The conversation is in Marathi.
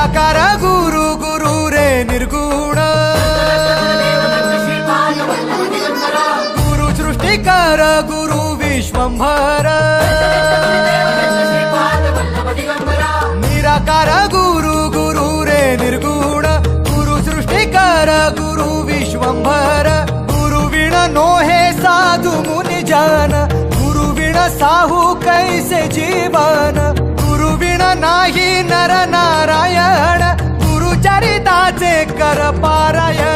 निराकार गुरु गुरु रे निर्गुण गुरु सृष्टिकर गुरु विश्वंभर निराकार गुरु गुरु रे निर्गुण गुरु सृष्टिकर गुरु विश्वंभर गुरु विण नोहे साधु मुनि जन गुरु विण साहू कैसे जीवन गुरु विण नाही नर नारायण गुरु चरिताचे कर पारायण